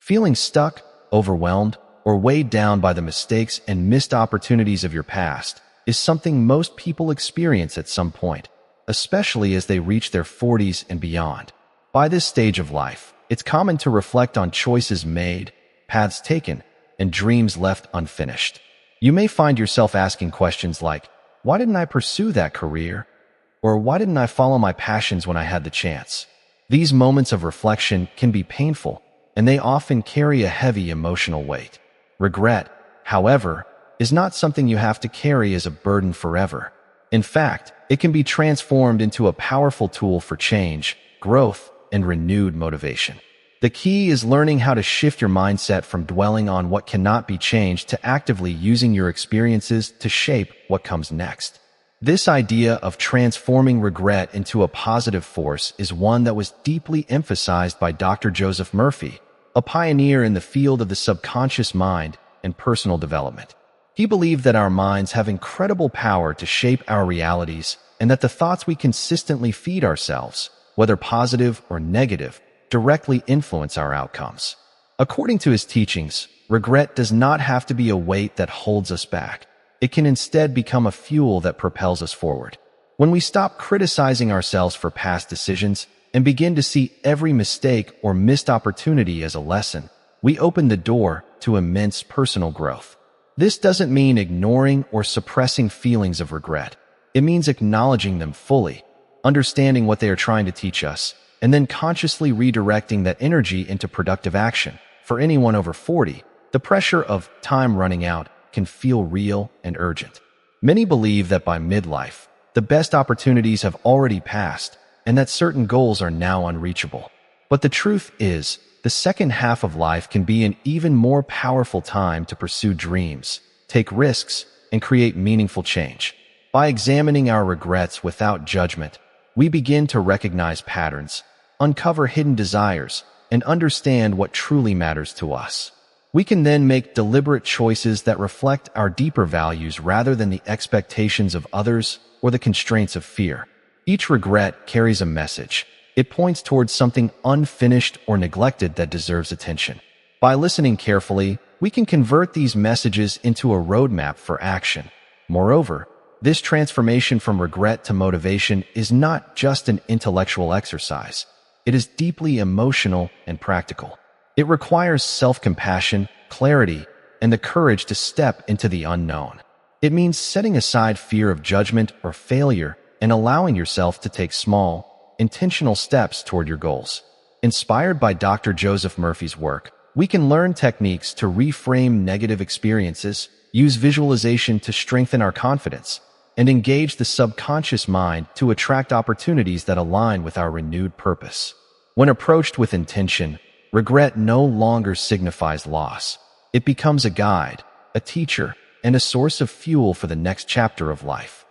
Feeling stuck, overwhelmed, or weighed down by the mistakes and missed opportunities of your past is something most people experience at some point, especially as they reach their 40s and beyond. By this stage of life, it's common to reflect on choices made, paths taken, and dreams left unfinished. You may find yourself asking questions like, why didn't I pursue that career? Or why didn't I follow my passions when I had the chance? These moments of reflection can be painful, and they often carry a heavy emotional weight. Regret, however, is not something you have to carry as a burden forever. In fact, it can be transformed into a powerful tool for change, growth, and renewed motivation. The key is learning how to shift your mindset from dwelling on what cannot be changed to actively using your experiences to shape what comes next. This idea of transforming regret into a positive force is one that was deeply emphasized by Dr. Joseph Murphy, a pioneer in the field of the subconscious mind and personal development. He believed that our minds have incredible power to shape our realities and that the thoughts we consistently feed ourselves, whether positive or negative, directly influence our outcomes. According to his teachings, regret does not have to be a weight that holds us back. It can instead become a fuel that propels us forward. When we stop criticizing ourselves for past decisions and begin to see every mistake or missed opportunity as a lesson, we open the door to immense personal growth. This doesn't mean ignoring or suppressing feelings of regret. It means acknowledging them fully, understanding what they are trying to teach us, and then consciously redirecting that energy into productive action. For anyone over 40, the pressure of time running out can feel real and urgent. Many believe that by midlife, the best opportunities have already passed and that certain goals are now unreachable. But the truth is, the second half of life can be an even more powerful time to pursue dreams, take risks, and create meaningful change. By examining our regrets without judgment, we begin to recognize patterns, uncover hidden desires, and understand what truly matters to us. We can then make deliberate choices that reflect our deeper values rather than the expectations of others or the constraints of fear. Each regret carries a message. It points towards something unfinished or neglected that deserves attention. By listening carefully, we can convert these messages into a roadmap for action. Moreover, this transformation from regret to motivation is not just an intellectual exercise. It is deeply emotional and practical. It requires self-compassion, clarity, and the courage to step into the unknown. It means setting aside fear of judgment or failure and allowing yourself to take small, intentional steps toward your goals. Inspired by Dr. Joseph Murphy's work, we can learn techniques to reframe negative experiences, use visualization to strengthen our confidence, and engage the subconscious mind to attract opportunities that align with our renewed purpose. When approached with intention, regret no longer signifies loss. It becomes a guide, a teacher, and a source of fuel for the next chapter of life.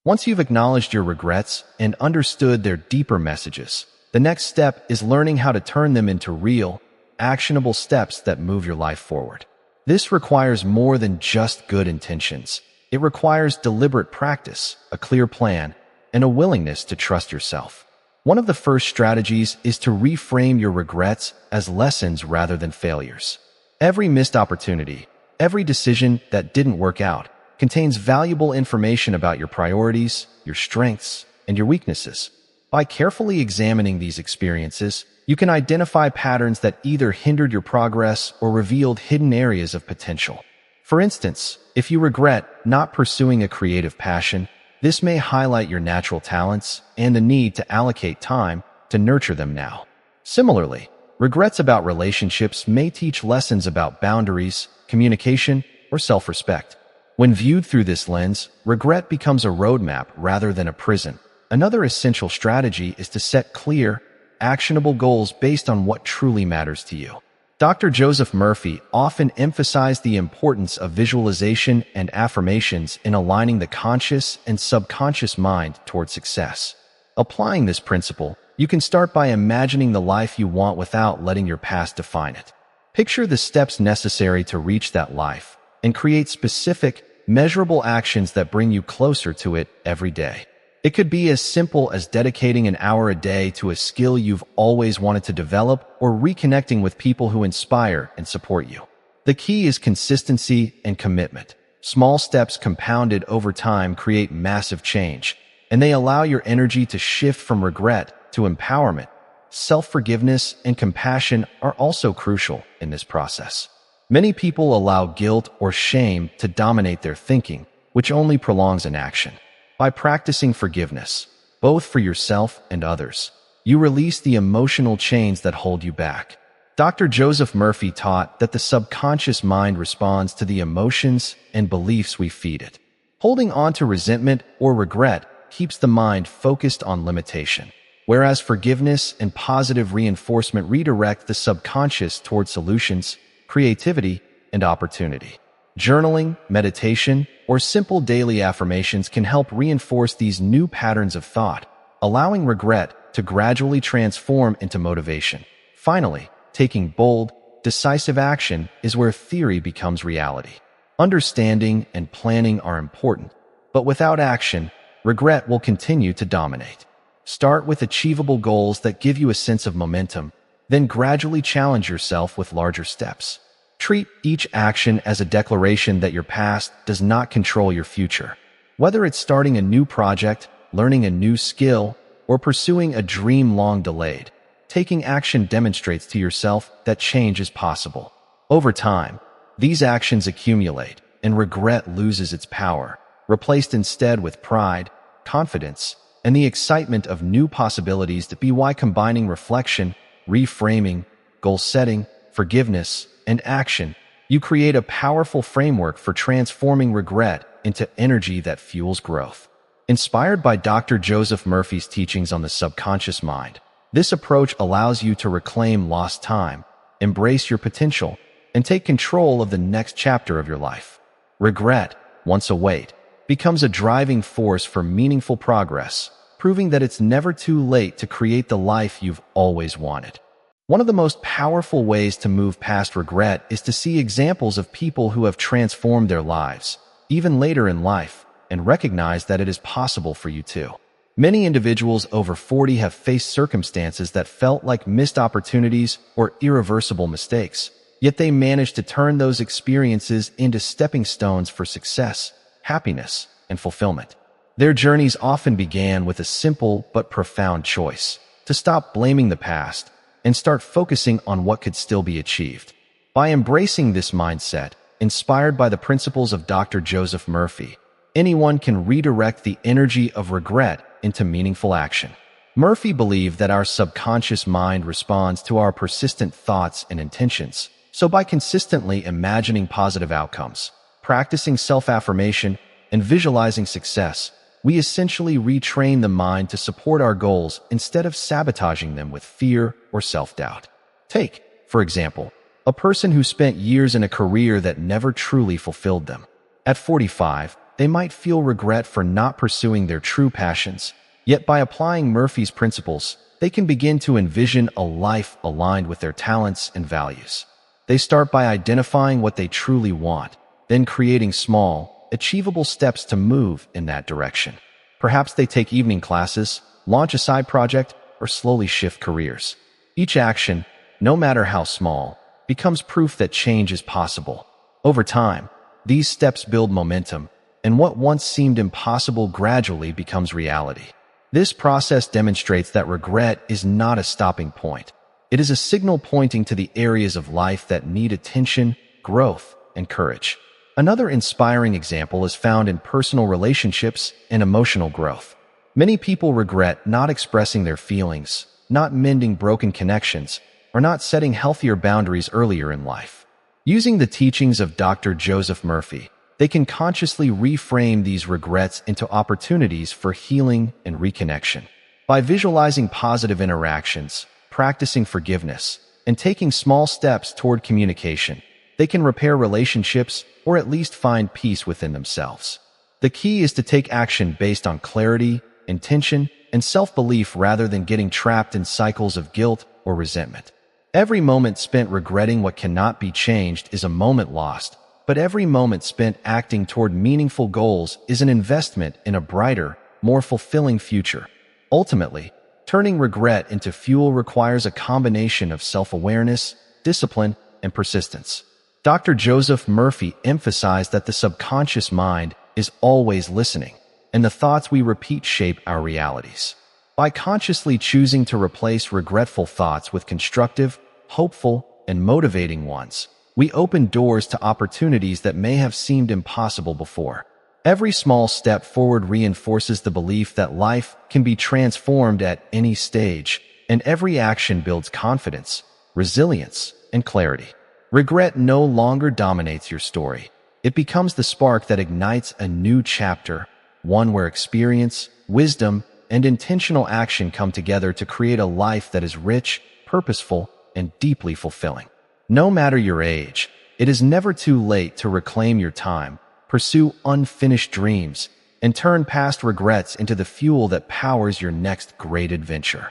Once you've acknowledged your regrets and understood their deeper messages, the next step is learning how to turn them into real, actionable steps that move your life forward. This requires more than just good intentions. It requires deliberate practice, a clear plan, and a willingness to trust yourself. One of the first strategies is to reframe your regrets as lessons rather than failures. Every missed opportunity, every decision that didn't work out, contains valuable information about your priorities, your strengths, and your weaknesses. By carefully examining these experiences, you can identify patterns that either hindered your progress or revealed hidden areas of potential. For instance, if you regret not pursuing a creative passion, this may highlight your natural talents and the need to allocate time to nurture them now. Similarly, regrets about relationships may teach lessons about boundaries, communication, or self-respect. When viewed through this lens, regret becomes a roadmap rather than a prison. Another essential strategy is to set clear, actionable goals based on what truly matters to you. Dr. Joseph Murphy often emphasized the importance of visualization and affirmations in aligning the conscious and subconscious mind toward success. Applying this principle, you can start by imagining the life you want without letting your past define it. Picture the steps necessary to reach that life and create specific, measurable actions that bring you closer to it every day. It could be as simple as dedicating an hour a day to a skill you've always wanted to develop or reconnecting with people who inspire and support you. The key is consistency and commitment. Small steps compounded over time create massive change, and they allow your energy to shift from regret to empowerment. Self-forgiveness and compassion are also crucial in this process. Many people allow guilt or shame to dominate their thinking, which only prolongs inaction. By practicing forgiveness, both for yourself and others, you release the emotional chains that hold you back. Dr. Joseph Murphy taught that the subconscious mind responds to the emotions and beliefs we feed it. Holding on to resentment or regret keeps the mind focused on limitation, whereas forgiveness and positive reinforcement redirect the subconscious toward solutions, creativity, and opportunity. Journaling, meditation, or simple daily affirmations can help reinforce these new patterns of thought, allowing regret to gradually transform into motivation. Finally, taking bold, decisive action is where theory becomes reality. Understanding and planning are important, but without action, regret will continue to dominate. Start with achievable goals that give you a sense of momentum, then gradually challenge yourself with larger steps. Treat each action as a declaration that your past does not control your future. Whether it's starting a new project, learning a new skill, or pursuing a dream long delayed, taking action demonstrates to yourself that change is possible. Over time, these actions accumulate, and regret loses its power, replaced instead with pride, confidence, and the excitement of new possibilities. To be why combining reflection, reframing, goal setting, forgiveness, and action, you create a powerful framework for transforming regret into energy that fuels growth. Inspired by Dr. Joseph Murphy's teachings on the subconscious mind, this approach allows you to reclaim lost time, embrace your potential, and take control of the next chapter of your life. Regret, once a weight, becomes a driving force for meaningful progress, proving that it's never too late to create the life you've always wanted. One of the most powerful ways to move past regret is to see examples of people who have transformed their lives, even later in life, and recognize that it is possible for you too. Many individuals over 40 have faced circumstances that felt like missed opportunities or irreversible mistakes, yet they managed to turn those experiences into stepping stones for success, happiness, and fulfillment. Their journeys often began with a simple but profound choice: to stop blaming the past and start focusing on what could still be achieved. By embracing this mindset, inspired by the principles of Dr. Joseph Murphy, anyone can redirect the energy of regret into meaningful action. Murphy believed that our subconscious mind responds to our persistent thoughts and intentions. So by consistently imagining positive outcomes, practicing self-affirmation, and visualizing success, we essentially retrain the mind to support our goals instead of sabotaging them with fear or self-doubt. Take, for example, a person who spent years in a career that never truly fulfilled them. At 45, they might feel regret for not pursuing their true passions, yet by applying Murphy's principles, they can begin to envision a life aligned with their talents and values. They start by identifying what they truly want, then creating small, achievable steps to move in that direction. Perhaps they take evening classes, launch a side project, or slowly shift careers. Each action, no matter how small, becomes proof that change is possible. Over time, these steps build momentum, and what once seemed impossible gradually becomes reality. This process demonstrates that regret is not a stopping point. It is a signal pointing to the areas of life that need attention, growth, and courage. Another inspiring example is found in personal relationships and emotional growth. Many people regret not expressing their feelings, not mending broken connections, or not setting healthier boundaries earlier in life. Using the teachings of Dr. Joseph Murphy, they can consciously reframe these regrets into opportunities for healing and reconnection. By visualizing positive interactions, practicing forgiveness, and taking small steps toward communication, they can repair relationships or at least find peace within themselves. The key is to take action based on clarity, intention, and self-belief rather than getting trapped in cycles of guilt or resentment. Every moment spent regretting what cannot be changed is a moment lost, but every moment spent acting toward meaningful goals is an investment in a brighter, more fulfilling future. Ultimately, turning regret into fuel requires a combination of self-awareness, discipline, and persistence. Dr. Joseph Murphy emphasized that the subconscious mind is always listening, and the thoughts we repeat shape our realities. By consciously choosing to replace regretful thoughts with constructive, hopeful, and motivating ones, we open doors to opportunities that may have seemed impossible before. Every small step forward reinforces the belief that life can be transformed at any stage, and every action builds confidence, resilience, and clarity. Regret no longer dominates your story. It becomes the spark that ignites a new chapter, one where experience, wisdom, and intentional action come together to create a life that is rich, purposeful, and deeply fulfilling. No matter your age, it is never too late to reclaim your time, pursue unfinished dreams, and turn past regrets into the fuel that powers your next great adventure.